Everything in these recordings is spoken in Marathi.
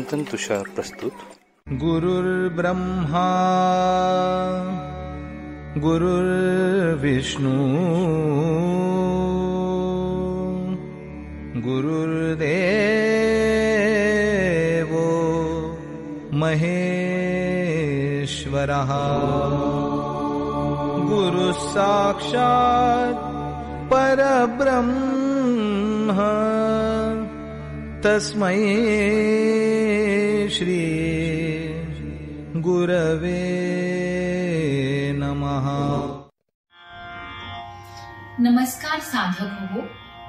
चिंतन तुषार प्रस्तुत. गुरुर्ब्रह्मा गुरुर्विष्णू गुरुर्देवो महेश्वरः गुरुः साक्षात् परब्रह्म तस्मै श्री गुरवे नमः. नमस्कार साधक हो,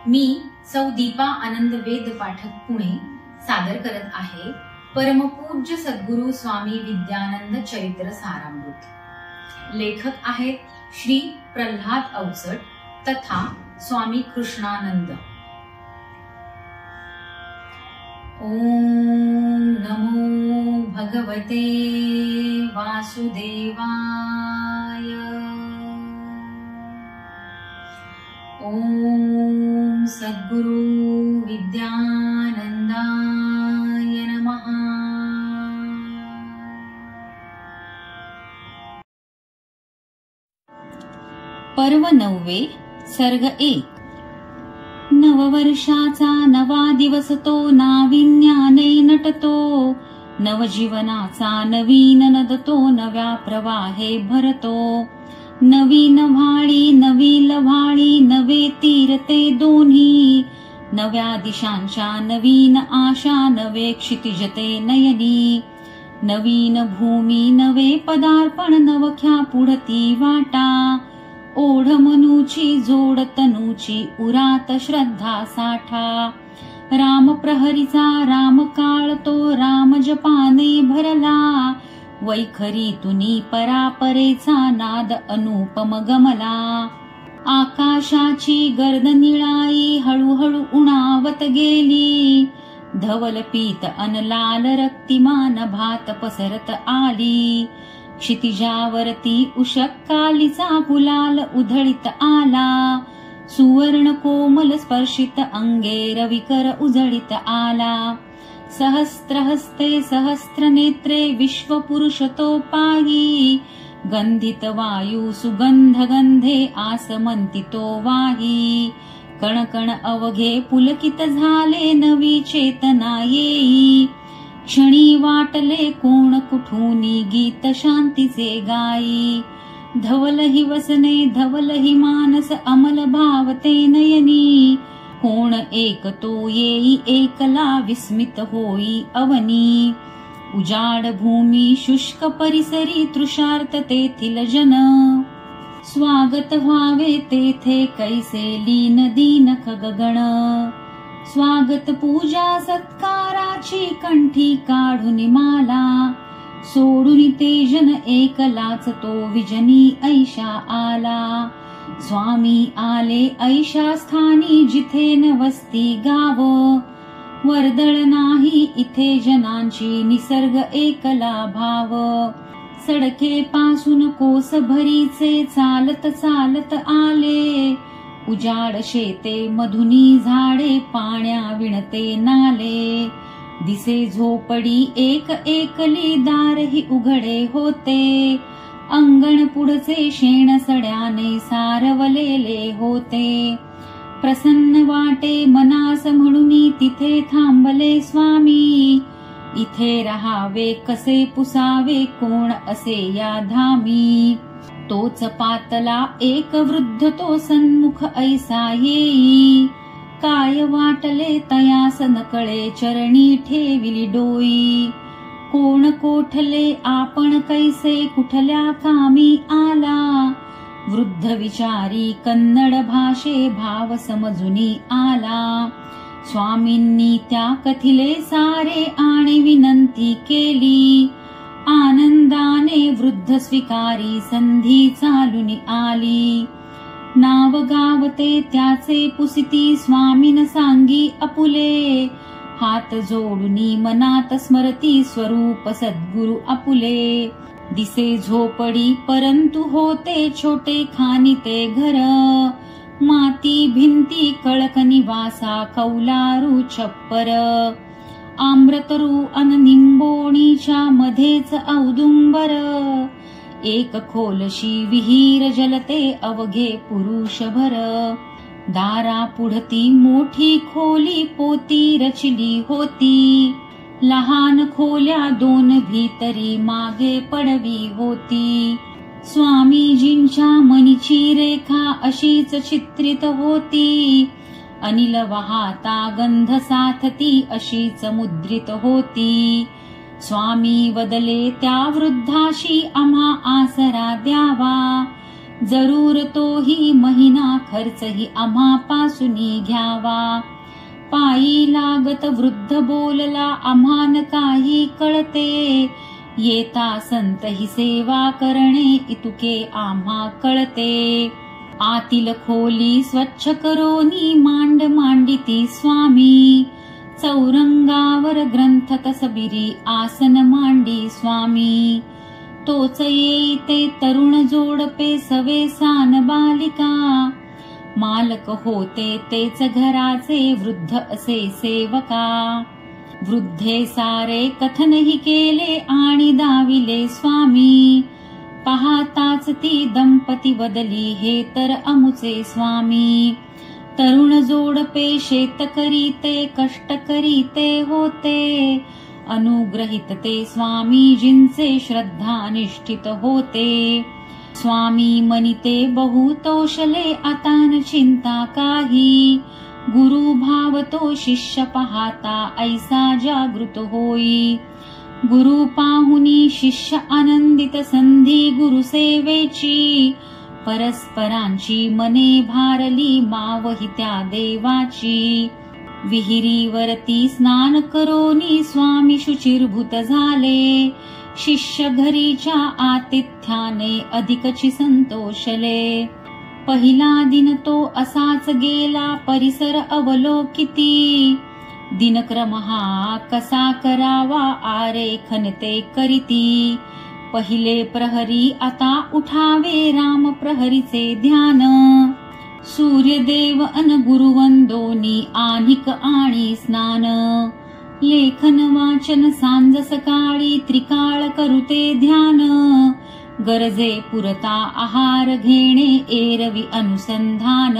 मी सौ दीपा आनंद वेद पाठक पुणे सादर करत आहे परमपूज्य सद्गुरु स्वामी विद्यानंद चरित्र सारामृत. लेखक आहेत श्री प्रल्हाद अवचट तथा स्वामी कृष्णानंद. ओम नमो भगवते वासुदेवाय. ओम सद्गुरु विद्यानंदाय नमः. पर्व 9 सर्ग 1. नववर्षाचा नवा दिवस तो नाविन्याने नटतो, नवजीवनाचा नवीन नदतो नव्या प्रवाहे भरतो. नवीन भाळी नवी लव्हाळी नवे तीरते दोन्ही, नव्या दिशांच्या नवीन आशा नवे क्षितिजते नयनी. नवीन भूमी नवे पदार्पण नवख्या पुढती वाटा. ओढ मनुची जोड तनुची उरात श्रद्धा साठा. राम प्रहरीचा राम काळ तो राम जपाने भरला. वैखरी तुनी परापरेचा नाद अनुपम गमला. आकाशाची गर्द निळाई हळूहळू उणावत गेली. धवल पीत अन लाल रक्तिमान भात पसरत आली. क्षितिजावरती उषक कालीचा गुलाल उधळीत आला. सुवर्ण कोमल स्पर्शित अंगे रविकर उजळीत आला. सहस्त्र हस्ते सहस्त्र नेत्रे विश्वपुरुष तो पाही. गंधित वायू सुगंध गंधे आसमंती तो वाही. कणकण अवघे पुलकित झाले नवी चेतना येई. क्षणी वाटले कोण कुठूनी गीत शांतीचे गाई. धवलही वसने धवलही मानस अमल भावते नयनी. कोण एक तो येई एकला विस्मित होई अवनी. उजाड भूमी शुष्क परिसरी तृषार्त तेथील जन. स्वागत व्हावे तेथे कैसे लीन दीन खगगण. स्वागत पूजा सत्काराची कंठी काढून माला. सोडून ते जन एकलाच तो विजनी ऐशा आला. स्वामी आले ऐशा स्थानी जिथे न वस्ती गाव. वर्दळ नाही इथे जनांची निसर्ग एकला भाव. सडके पासून कोस भरीचे चालत चालत आले. उजाड शेते मधुनी झाडे पाण्या विणते नाले. दिसे झोपडी एक एकली दारही उघडे होते. अंगण पुढचे शेण सड्याने सारवलेले होते. प्रसन्न वाटे मनास म्हणून तिथे थांबले स्वामी. इथे राहावे कसे पुसावे कोण असे या धामी. तोच पातला एक वृद्ध तो सन्मुख ऐसा येई. काय वाटले तयास नकळे चरणी ठेविली डोई. कोण कोठले आपण कैसे कुठल्या कामी आला. वृद्ध विचारी कन्नड भाषे भाव समजुनी आला. स्वामींनी त्या कथिले सारे आणि विनंती केली. आनंदाने वृद्ध स्वीकारी संधी चालून आली. नाव गावते त्याचे पुसिती स्वामीन सांगी आपुले. हात जोडूनी मनात स्मरती स्वरूप सद्गुरु आपुले. दिसे झोपडी परंतु होते छोटे खानी ते घर. माती भिंती कळक निवासा कौलारू छप्पर. आम्रतरू अन निंबोणीच्या मध्येच औदुंबर, एक खोलशी विहीर जलते अवघे पुरुषभर, दारा पुढती मोठी खोली पोती रचली होती, लहान खोल्या दोन भीतरी मागे पडवी होती, स्वामीजींच्या मनीची रेखा अशीच चित्रित होती, अनिल वाहता गंध साथती अशीच मुद्रित होती, स्वामी वदले त्या वृद्धाशी आम्हा आसरा द्यावा, जरूर तोही महिना खर्चही आम्हा पासूनी घ्यावा, पायी लागत वृद्ध बोलला आम्हान काही कळते, येता संत ही सेवा करणे इतुके आम्हा कळते, आतील खोली स्वच्छ करोनी मांड मांडिती स्वामी, चौरंगावर ग्रंथ तसबिरी आसन मांडी स्वामी, तोच येईते तरुण जोडपे सवेसान बालिका, मालक होते तेच घराचे वृद्ध असे सेवका, वृद्धे सारे कथनही केले आणि दाविले स्वामी, पाहताच ती दंपती बदली हे तर अमुचे स्वामी, तरुण जोडपे शेत करीते कष्ट करीते होते, अनुग्रहित ते स्वामीजींचे श्रद्धा निष्ठित होते, स्वामी मनिते बहुतोषले आता न चिंता काही, गुरु भाव तो शिष्य पाहता ऐसा जागृत होई, गुरु पाहुनी शिष्य आनंदित संधी गुरुसेवेची, परस्परांची मने भारली मावही त्या देवाची, विहिरीवरती स्नान करोनी स्वामी शुचिर्भूत झाले, शिष्य घरीच्या आतिथ्याने अधिकची संतोषले, पहिला दिन तो असाच गेला परिसर अवलोकिती, दिनक्रम हा कसा करावा आरेखन ते करीती, पहिले प्रहरी आता उठावे राम प्रहरीचे ध्यान, सूर्यदेव अन गुरुवंदोनी आनिक आणि स्नान, लेखन वाचन सांज सकाळी त्रिकाळ करुते ध्यान, गरजे पुरता आहार घेणे एरवी अनुसंधान,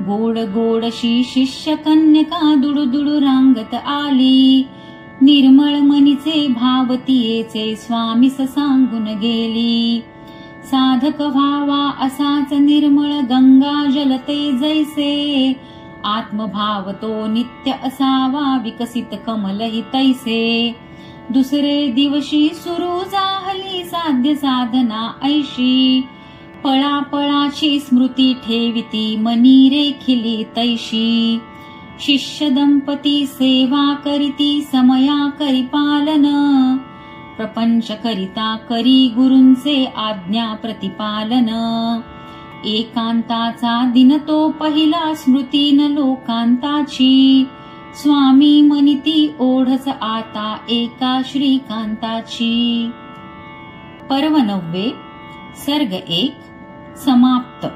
गोड गोडशी शिष्य कन्यका दुडुदुडू रांगत आली, निर्मळ मनीचे भावतीयेचे स्वामीस सांगून गेली, साधक व्हावा असाच निर्मळ गंगा जलते जैसे, आत्मभाव तो नित्य असावा विकसित कमलही तैसे, दुसरे दिवशी सुरू जाहली साध्य साधना ऐशी, पळापळाची स्मृती ठेविती मनी रेखिली तैशी, शिष्य दंपती सेवा करीती समया करी पालन, प्रपंच करिता करी गुरूंचे आज्ञा प्रतिपालन, एकांताचा दिन तो पहिला स्मृतीन लोकांताची, स्वामी मनिती ओढच आता एका श्रीकांताची. पर्व 9 सर्ग 1 समाप्त.